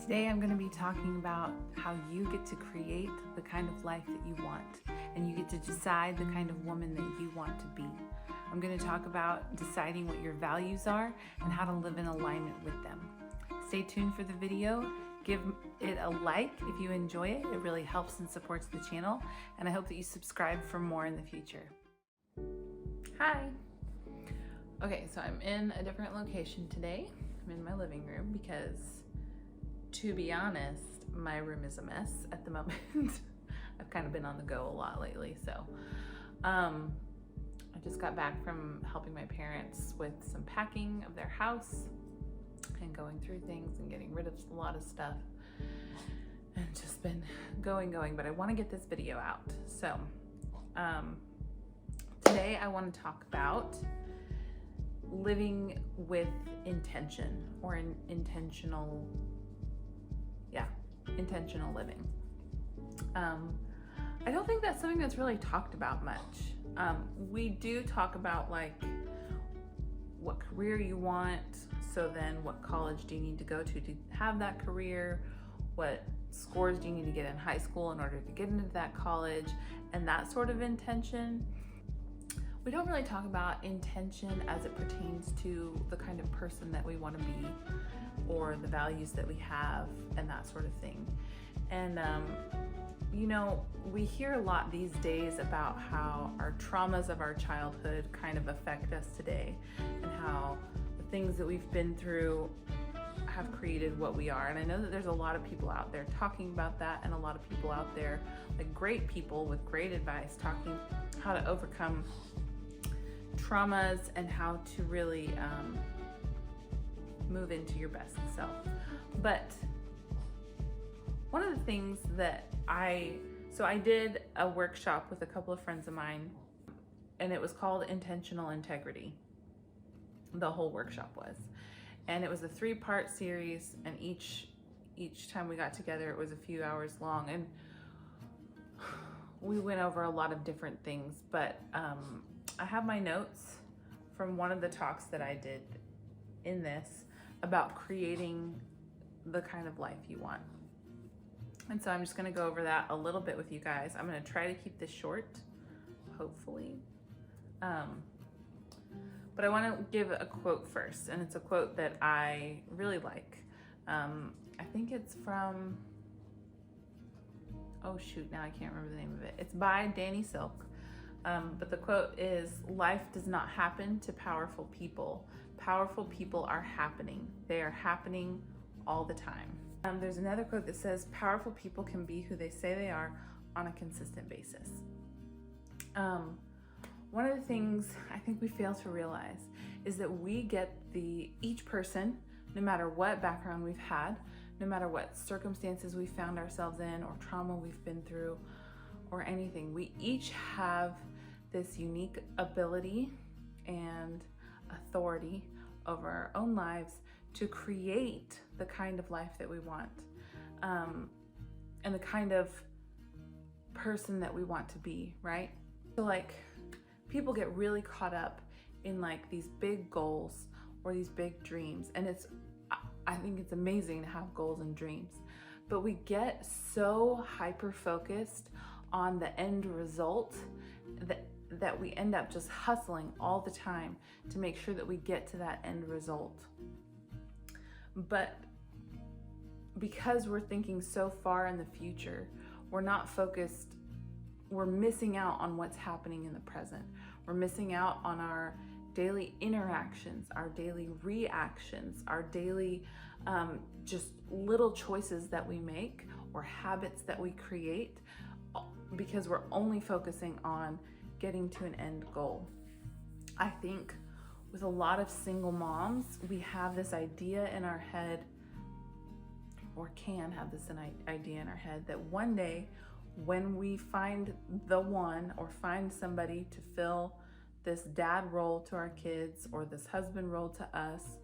Today I'm going to be talking about how you get to create the kind of life that you want, and you get to decide the kind of woman that you want to be. I'm going to talk about deciding what your values are and how to live in alignment with them. Stay tuned for the video. Give it a like if you enjoy it. It really helps and supports the channel, and I hope that you subscribe for more in the future. Hi. Okay, so I'm in a different location today. I'm in my living room because, to be honest, my room is a mess at the moment. I've kind of been on the go a lot lately, so I just got back from helping my parents with some packing of their house and going through things and getting rid of a lot of stuff, and just been going, but I want to get this video out. So today I want to talk about living with intention, or intentional living. I don't think that's something that's really talked about much. We do talk about like what career you want, so then what college do you need to go to have that career, what scores do you need to get in high school in order to get into that college, and that sort of intention. We don't really talk about intention as it pertains to the kind of person that we want to be, or the values that we have, and that sort of thing. And you know, we hear a lot these days about how our traumas of our childhood kind of affect us today, and how the things that we've been through have created what we are. And I know that there's a lot of people out there talking about that, and a lot of people out there, like great people with great advice, talking how to overcome traumas and how to really move into your best self. But one of the things that I did a workshop with a couple of friends of mine, and it was called Intentional Integrity. The whole workshop was, and it was a 3-part series, and each time we got together, it was a few hours long, and we went over a lot of different things. But I have my notes from one of the talks that I did in this about creating the kind of life you want. And so I'm just gonna go over that a little bit with you guys. I'm gonna try to keep this short, hopefully. But I wanna give a quote first, and it's a quote that I really like. I think it's from, oh shoot, now I can't remember the name of it. It's by Danny Silk. But the quote is, "Life does not happen to powerful people. Powerful people are happening. They are happening all the time." There's another quote that says, "Powerful people can be who they say they are on a consistent basis." One of the things I think we fail to realize is that we get each person, no matter what background we've had, no matter what circumstances we found ourselves in, or trauma we've been through, or anything, we each have this unique ability and authority over our own lives to create the kind of life that we want, and the kind of person that we want to be, right? So like, people get really caught up in like these big goals or these big dreams, and I think it's amazing to have goals and dreams, but we get so hyper focused on the end result that we end up just hustling all the time to make sure that we get to that end result. But because we're thinking so far in the future, we're not focused, we're missing out on what's happening in the present. We're missing out on our daily interactions, our daily reactions, our daily just little choices that we make, or habits that we create, because we're only focusing on getting to an end goal. I think with a lot of single moms, we have this idea in our head, or can have this idea in our head, that one day when we find the one, or find somebody to fill this dad role to our kids, or this husband role to us,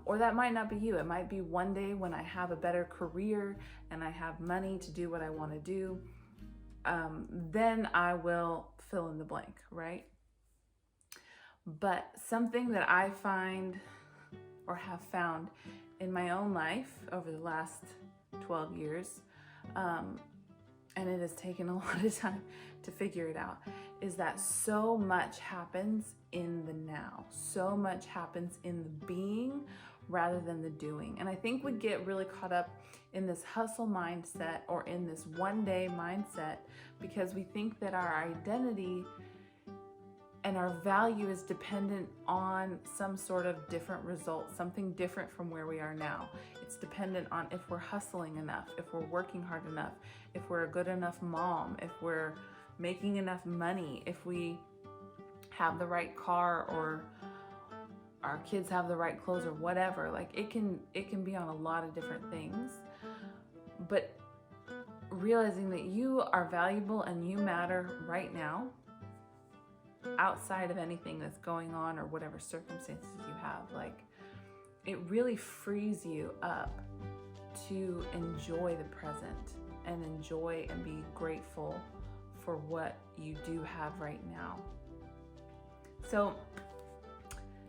or that might not be you. It might be one day when I have a better career and I have money to do what I want to do, then I will fill in the blank, right? But something that I find, or have found, in my own life over the last 12 years, and it has taken a lot of time to figure it out, is that so much happens in the now. So much happens in the being rather than the doing. And I think we get really caught up in this hustle mindset or in this one day mindset because we think that our identity and our value is dependent on some sort of different result, something different from where we are now. It's dependent on if we're hustling enough, if we're working hard enough, if we're a good enough mom, if we're making enough money, if we have the right car or our kids have the right clothes or whatever. Like it can be on a lot of different things. But realizing that you are valuable and you matter right now, outside of anything that's going on or whatever circumstances you have, like it really frees you up to enjoy the present and enjoy and be grateful for what you do have right now. So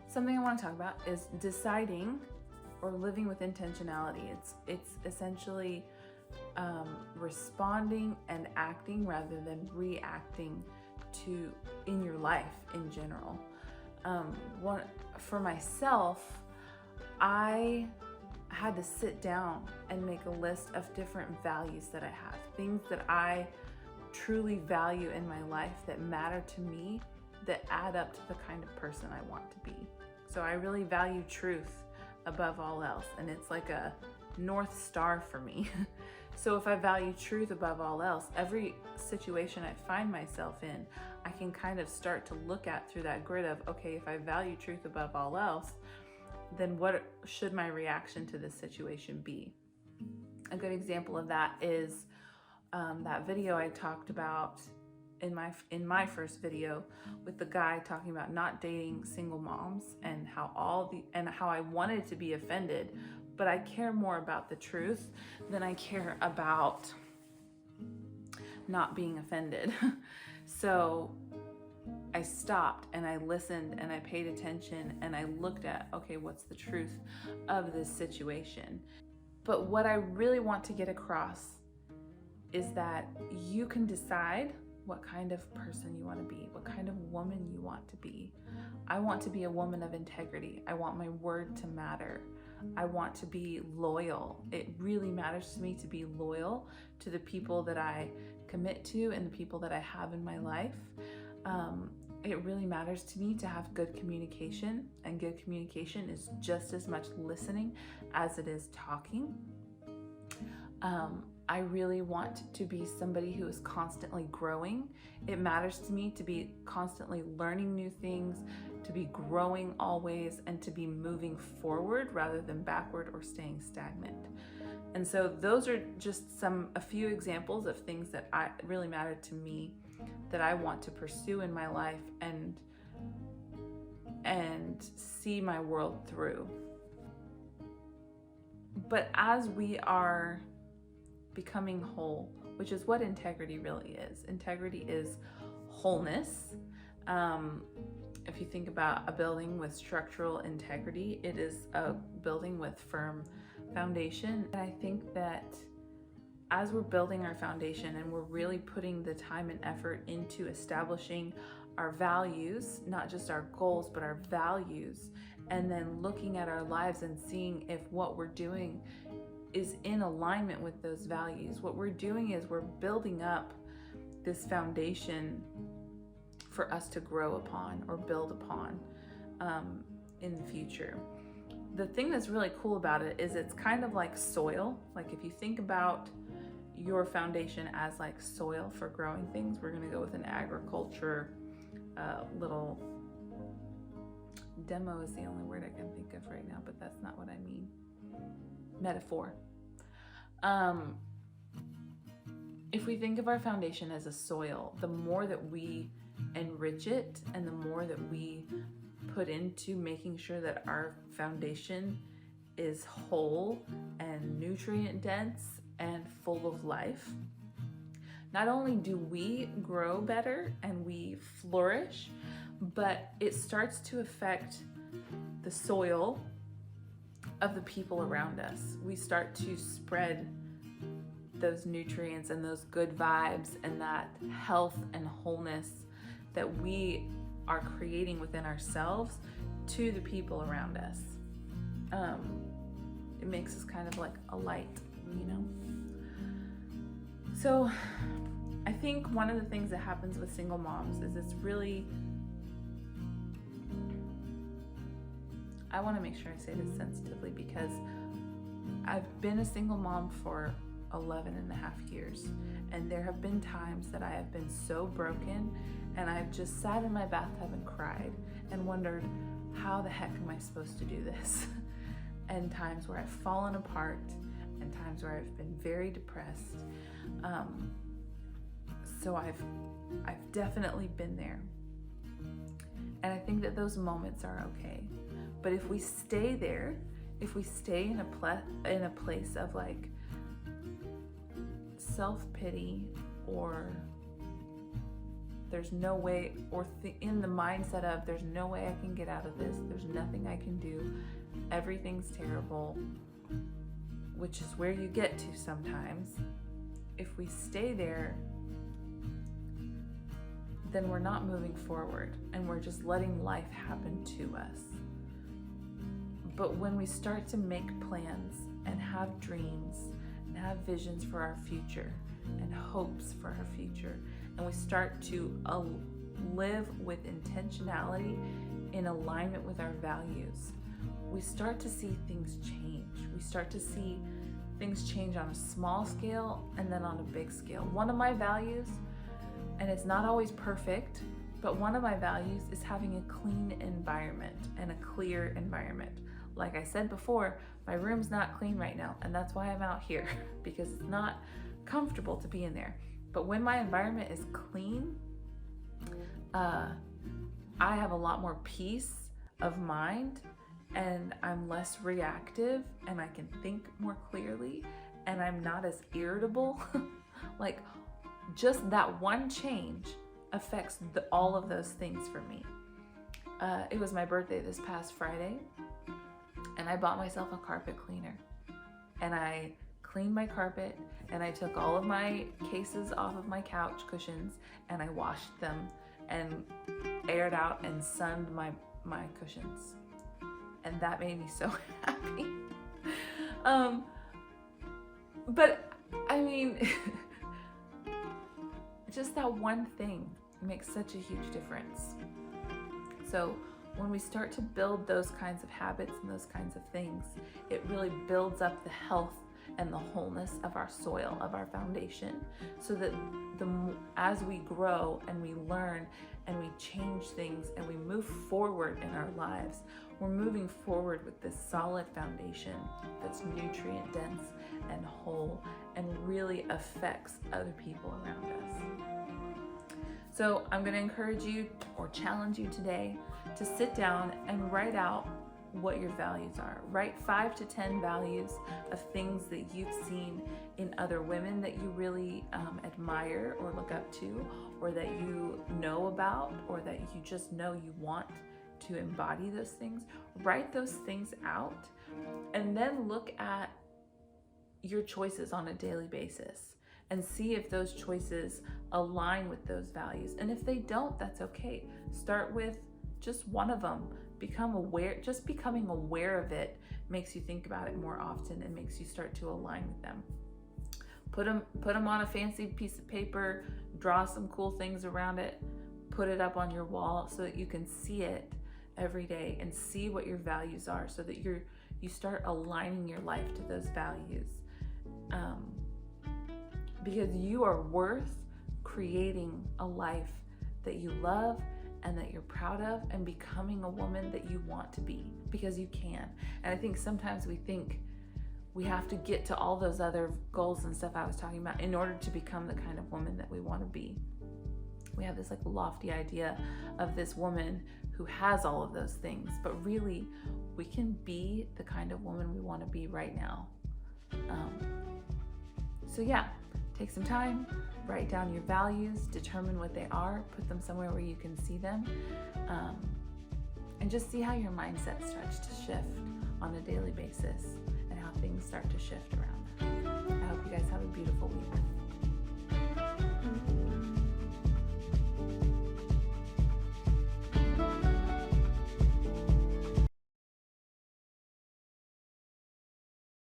something I want to talk about is deciding or living with intentionality. It's essentially responding and acting rather than reacting to in your life in general. For myself, I had to sit down and make a list of different values that I have, things that I truly value in my life that matter to me, that add up to the kind of person I want to be. So I really value truth above all else, and it's like a North Star for me. So if I value truth above all else, every situation I find myself in, I can kind of start to look at through that grid of, okay, if I value truth above all else, then what should my reaction to this situation be? A good example of that is that video I talked about in my first video with the guy talking about not dating single moms and how I wanted to be offended, but I care more about the truth than I care about not being offended. So I stopped and I listened and I paid attention and I looked at, okay, what's the truth of this situation? But what I really want to get across is that you can decide what kind of person you want to be, what kind of woman you want to be. I want to be a woman of integrity. I want my word to matter. I want to be loyal. It really matters to me to be loyal to the people that I commit to and the people that I have in my life. It really matters to me to have good communication, and good communication is just as much listening as it is talking. I really want to be somebody who is constantly growing. It matters to me to be constantly learning new things, to be growing always, and to be moving forward rather than backward or staying stagnant. And so those are just a few examples of things that really matter to me, that I want to pursue in my life and see my world through. But as we are becoming whole, which is what integrity really is. Integrity is wholeness. If you think about a building with structural integrity, it is a building with firm foundation. And I think that as we're building our foundation and we're really putting the time and effort into establishing our values, not just our goals, but our values, and then looking at our lives and seeing if what we're doing is in alignment with those values. What we're doing is we're building up this foundation for us to grow upon or build upon in the future. The thing that's really cool about it is it's kind of like soil. Like if you think about your foundation as like soil for growing things, we're going to go with an agriculture little demo is the only word I can think of right now, but that's not what I mean. Metaphor. If we think of our foundation as a soil, the more that we enrich it and the more that we put into making sure that our foundation is whole and nutrient dense and full of life, not only do we grow better and we flourish, but it starts to affect the soil of the people around us. We start to spread those nutrients and those good vibes and that health and wholeness that we are creating within ourselves to the people around us. It makes us kind of like a light, you know? So I think one of the things that happens with single moms is it's really, I want to make sure I say this sensitively because I've been a single mom for 11 and a half years, and there have been times that I have been so broken and I've just sat in my bathtub and cried and wondered, how the heck am I supposed to do this? And times where I've fallen apart and times where I've been very depressed. So I've definitely been there. And I think that those moments are okay. But if we stay there, if we stay in a place of like self-pity, or there's no way, or in the mindset of there's no way I can get out of this, there's nothing I can do, everything's terrible, which is where you get to sometimes. If we stay there, then we're not moving forward and we're just letting life happen to us. But when we start to make plans and have dreams and have visions for our future and hopes for our future, and we start to live with intentionality in alignment with our values, we start to see things change. We start to see things change on a small scale and then on a big scale. One of my values, and it's not always perfect, but one of my values is having a clean environment and a clear environment. Like I said before, my room's not clean right now, and that's why I'm out here, because it's not comfortable to be in there. But when my environment is clean, I have a lot more peace of mind, and I'm less reactive, and I can think more clearly, and I'm not as irritable. Like, just that one change affects all of those things for me. It was my birthday this past Friday, and I bought myself a carpet cleaner, and I cleaned my carpet, and I took all of my cases off of my couch cushions, and I washed them and aired out and sunned my cushions, and that made me so happy. But I mean, just that one thing makes such a huge difference. So when we start to build those kinds of habits and those kinds of things, it really builds up the health and the wholeness of our soil, of our foundation, so that as we grow and we learn and we change things and we move forward in our lives, we're moving forward with this solid foundation that's nutrient dense and whole and really affects other people around us. So I'm going to encourage you or challenge you today to sit down and write out what your values are. Write 5 to 10 values of things that you've seen in other women that you really admire or look up to, or that you know about, or that you just know you want to embody those things. Write those things out, and then look at your choices on a daily basis and see if those choices align with those values. And if they don't, that's okay. Start with just one of them. Become aware. Just becoming aware of it makes you think about it more often and makes you start to align with them. Put them on a fancy piece of paper, draw some cool things around it, put it up on your wall so that you can see it every day and see what your values are, so that you start aligning your life to those values. Because you are worth creating a life that you love and that you're proud of, and becoming a woman that you want to be, because you can. And I think sometimes we think we have to get to all those other goals and stuff I was talking about in order to become the kind of woman that we want to be. We have this like lofty idea of this woman who has all of those things, but really we can be the kind of woman we want to be right now. So yeah, take some time, write down your values, determine what they are, put them somewhere where you can see them, and just see how your mindset starts to shift on a daily basis and how things start to shift around that. I hope you guys have a beautiful week.